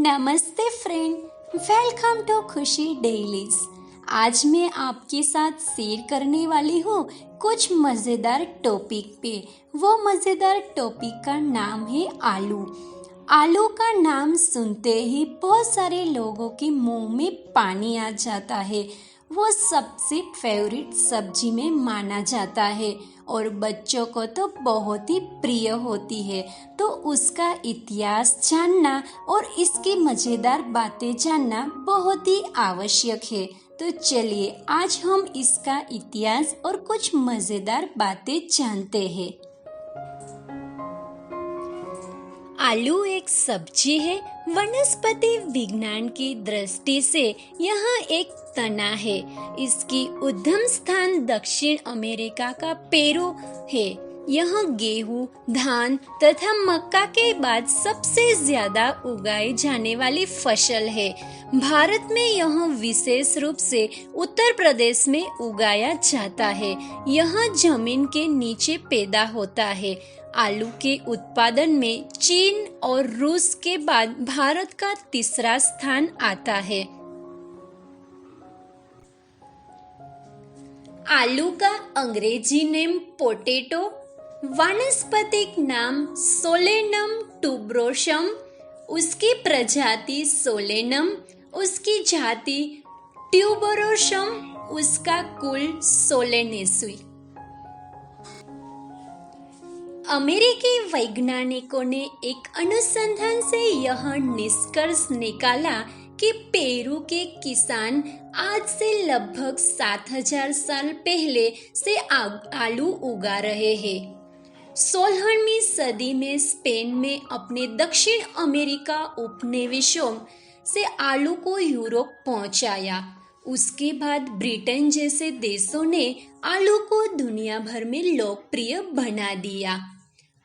नमस्ते friend, welcome to खुशी dailies. आज मैं आपके साथ शेयर करने वाली हूँ कुछ मज़ेदार टॉपिक पे। वो मज़ेदार टॉपिक का नाम है आलू। आलू का नाम सुनते ही बहुत सारे लोगों के मुंह में पानी आ जाता है। वो सबसे फेवरेट सब्जी में माना जाता है और बच्चों को तो बहुत ही प्रिय होती है। तो उसका इतिहास जानना और इसकी मज़ेदार बातें जानना बहुत ही आवश्यक है। तो चलिए आज हम इसका इतिहास और कुछ मज़ेदार बातें जानते हैं। आलू एक सब्जी है। वनस्पति विज्ञान की दृष्टि से यह एक तना है। इसकी उद्गम स्थान दक्षिण अमेरिका का पेरू है। यह गेहूं, धान तथा मक्का के बाद सबसे ज्यादा उगाई जाने वाली फसल है। भारत में यह विशेष रूप से उत्तर प्रदेश में उगाया जाता है। यह जमीन के नीचे पैदा होता है। आलू के उत्पादन में चीन और रूस के बाद भारत का तीसरा स्थान आता है। आलू का अंग्रेजी नेम पोटैटो, वानस्पतिक नाम सोलेनम टुबरोसम, उसकी प्रजाति सोलेनम, उसकी जाति ट्यूबरोसम, उसका कुल सोलेनेसी। अमेरिकी वैज्ञानिकों ने एक अनुसंधान से यह निष्कर्ष निकाला कि पेरू के किसान आज से लगभग 7000 साल पहले से आलू उगा रहे हैं। 16वीं सदी में स्पेन में अपने दक्षिण अमेरिका उपनिवेशों से आलू को यूरोप पहुंचाया। उसके बाद ब्रिटेन जैसे देशों ने आलू को दुनिया भर में लोकप्रिय बना दिया।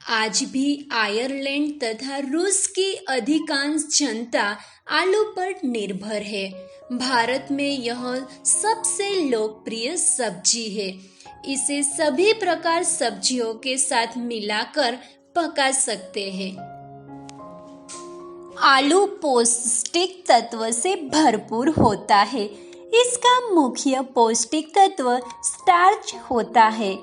आज भी आयरलैंड तथा रूस की अधिकांश जनता आलू पर निर्भर है। भारत में यह सबसे लोकप्रिय सब्जी है। इसे सभी प्रकार सब्जियों के साथ मिलाकर पका सकते हैं। आलू पौष्टिक तत्व से भरपूर होता है। इसका मुख्य पौष्टिक तत्व स्टार्च होता है।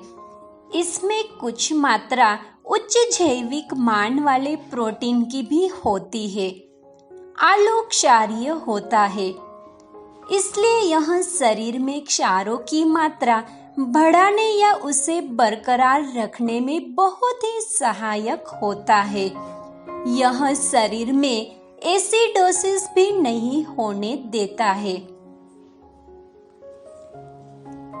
इसमें कुछ मात्रा उच्च जैविक मान वाले प्रोटीन की भी होती है। आलू क्षारीय होता है, इसलिए यह शरीर में क्षारों की मात्रा बढ़ाने या उसे बरकरार रखने में बहुत ही सहायक होता है। यह शरीर में एसिडोसिस भी नहीं होने देता है।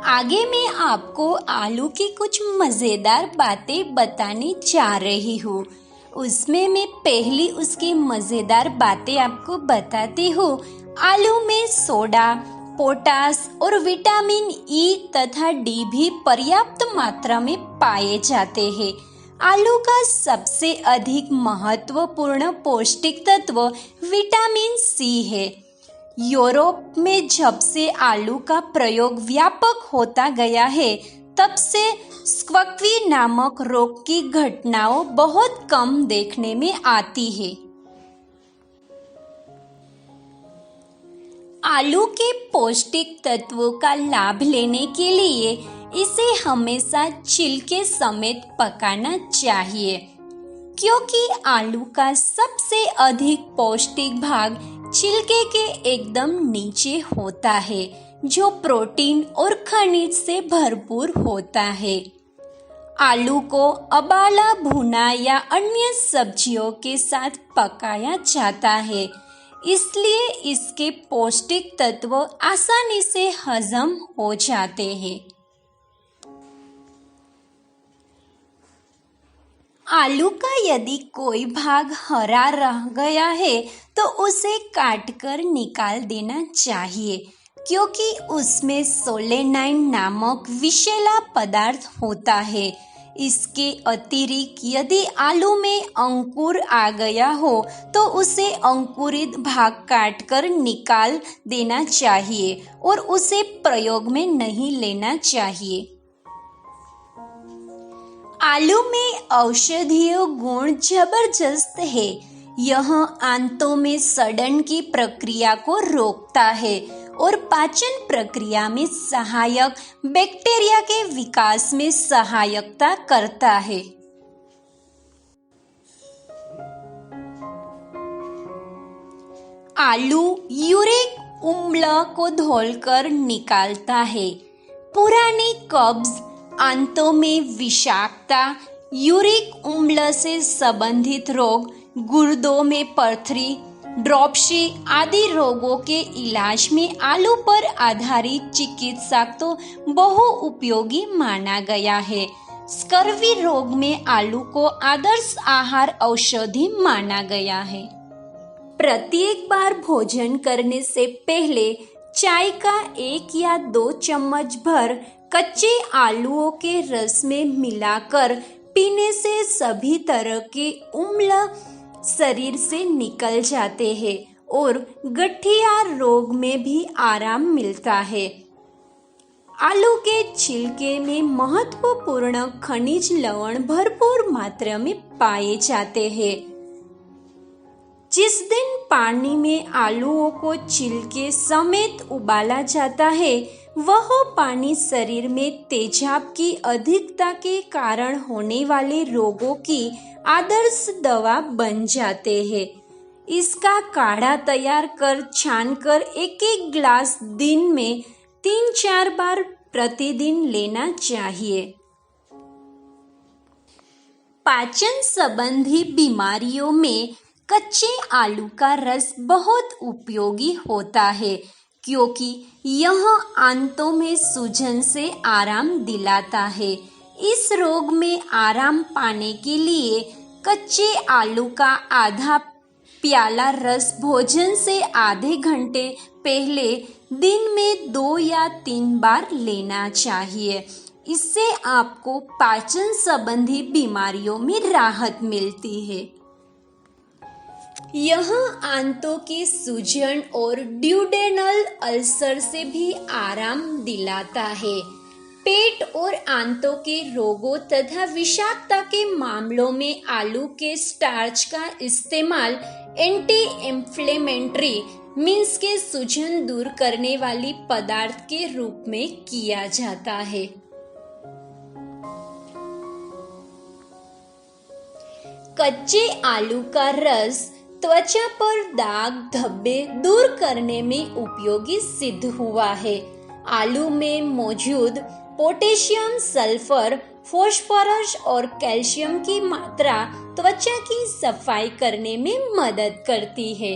आगे मैं आपको आलू की कुछ मज़ेदार बातें बताने जा रही हूँ। उसमें मैं पहली उसकी मज़ेदार बातें आपको बताती हूँ। आलू में सोडा, पोटास और विटामिन ई तथा डी भी पर्याप्त मात्रा में पाए जाते हैं। आलू का सबसे अधिक महत्वपूर्ण पौष्टिक तत्व विटामिन सी है। यूरोप में जब से आलू का प्रयोग व्यापक होता गया है, तब से स्क्वैश नामक रोग की घटनाओं बहुत कम देखने में आती है। आलू के पौष्टिक तत्वों का लाभ लेने के लिए इसे हमेशा छिलके समेत पकाना चाहिए, क्योंकि आलू का सबसे अधिक पौष्टिक भाग छिलके के एकदम नीचे होता है, जो प्रोटीन और खनिज से भरपूर होता है। आलू को उबाला, भुना या अन्य सब्जियों के साथ पकाया जाता है, इसलिए इसके पौष्टिक तत्व आसानी से हजम हो जाते हैं। आलू का यदि कोई भाग हरा रह गया है तो उसे काटकर निकाल देना चाहिए, क्योंकि उसमें सोलेनाइन नामक विषैला पदार्थ होता है। इसके अतिरिक्त यदि आलू में अंकुर आ गया हो तो उसे अंकुरित भाग काटकर निकाल देना चाहिए और उसे प्रयोग में नहीं लेना चाहिए। आलू में औषधीय गुण जबरदस्त है। यह आंतों में सड़न की प्रक्रिया को रोकता है और पाचन प्रक्रिया में सहायक बैक्टीरिया के विकास में सहायता करता है। आलू यूरिक अम्ल को धोलकर निकालता है। पुरानी कब्ज, आंतों में विषाक्तता, यूरिक अम्ल से संबंधित रोग, गुर्दों में पथरी, ड्रॉपसी आदि रोगों के इलाज में आलू पर आधारित चिकित्सा तो बहुउपयोगी माना गया है। स्कर्वी रोग में आलू को आदर्श आहार औषधि माना गया है। प्रत्येक बार भोजन करने से पहले चाय का 1 या 2 चम्मच भर कच्चे आलूओं के रस में मिलाकर पीने से सभी तरह के अम्ल शरीर से निकल जाते हैं और गठिया रोग में भी आराम मिलता है। आलू के छिलके में महत्वपूर्ण खनिज लवण भरपूर मात्रा में पाए जाते हैं। जिस दिन पानी में आलूओं को छिलके समेत उबाला जाता है, वह पानी शरीर में तेजाब की अधिकता के कारण होने वाले रोगों की आदर्श दवा बन जाते हैं। इसका काढ़ा तैयार कर छानकर 1-1 ग्लास दिन में 3-4 बार प्रतिदिन लेना चाहिए। पाचन संबंधी बीमारियों में कच्चे आलू का रस बहुत उपयोगी होता है, क्योंकि यह आंतों में सूजन से आराम दिलाता है। इस रोग में आराम पाने के लिए कच्चे आलू का आधा प्याला रस भोजन से आधे घंटे पहले दिन में 2 या 3 बार लेना चाहिए। इससे आपको पाचन संबंधी बीमारियों में राहत मिलती है। यह आंतों की सूजन और ड्यूडेनल अल्सर से भी आराम दिलाता है। पेट और आंतों के रोगों तथा विषाक्तता के मामलों में आलू के स्टार्च का इस्तेमाल एंटी इंफ्लेमेटरी मीन्स के सूजन दूर करने वाली पदार्थ के रूप में किया जाता है। कच्चे आलू का रस त्वचा पर दाग धब्बे दूर करने में उपयोगी सिद्ध हुआ है। आलू में मौजूद पोटेशियम, सल्फर, फास्फोरस और कैल्शियम की मात्रा त्वचा की सफाई करने में मदद करती है।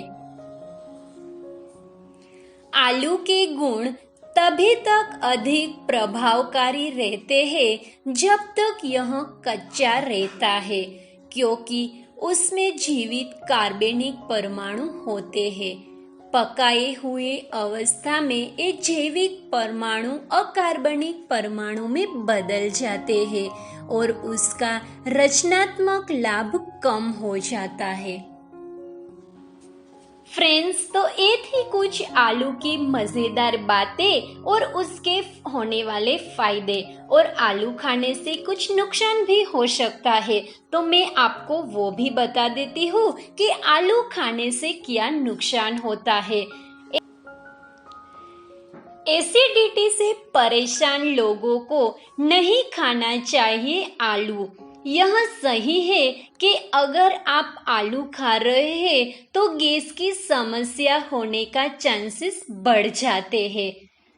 आलू के गुण तभी तक अधिक प्रभावकारी रहते हैं जब तक यह कच्चा रहता है, क्योंकि उसमें जीवित कार्बनिक परमाणु होते हैं। पकाए हुए अवस्था में ये जैविक परमाणु अकार्बनिक परमाणु में बदल जाते हैं और उसका रचनात्मक लाभ कम हो जाता है। फ्रेंड्स, तो ये थी कुछ आलू की मजेदार बातें और उसके होने वाले फायदे, और आलू खाने से कुछ नुकसान भी हो सकता है, तो मैं आपको वो भी बता देती हूँ कि आलू खाने से क्या नुकसान होता है। एसिडिटी से परेशान लोगों को नहीं खाना चाहिए आलू। यह सही है कि अगर आप आलू खा रहे हैं तो गैस की समस्या होने का चांसेस बढ़ जाते हैं।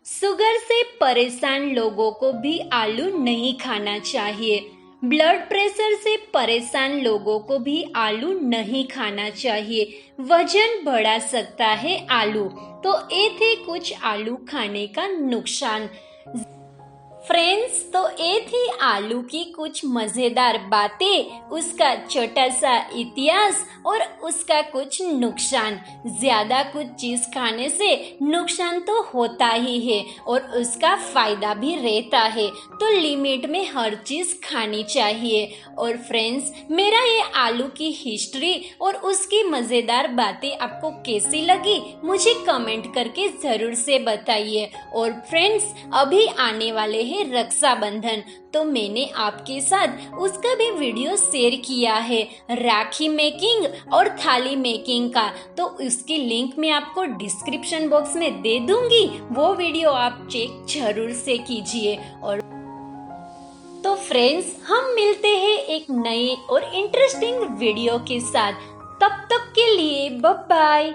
शुगर से परेशान लोगों को भी आलू नहीं खाना चाहिए। ब्लड प्रेशर से परेशान लोगों को भी आलू नहीं खाना चाहिए, वजन बढ़ा सकता है आलू। तो ये थे कुछ आलू खाने का नुकसान। फ्रेंड्स, तो ये थी आलू की कुछ मजेदार बातें, उसका छोटा सा इतिहास और उसका कुछ नुकसान। ज्यादा कुछ चीज खाने से नुकसान तो होता ही है और उसका फायदा भी रहता है, तो लिमिट में हर चीज खानी चाहिए। और फ्रेंड्स, मेरा ये आलू की हिस्ट्री और उसकी मजेदार बातें आपको कैसी लगी मुझे कमेंट करके जरूर से बताइए। और फ्रेंड्स, अभी आने वाले हैं है रक्षाबंधन, तो मैंने आपके साथ उसका भी वीडियो शेयर किया है, राखी मेकिंग और थाली मेकिंग का। तो उसकी लिंक मैं आपको डिस्क्रिप्शन बॉक्स में दे दूंगी, वो वीडियो आप चेक जरूर से कीजिए। और तो फ्रेंड्स, हम मिलते हैं एक नए और इंटरेस्टिंग वीडियो के साथ। तब तक के लिए बाय बाय।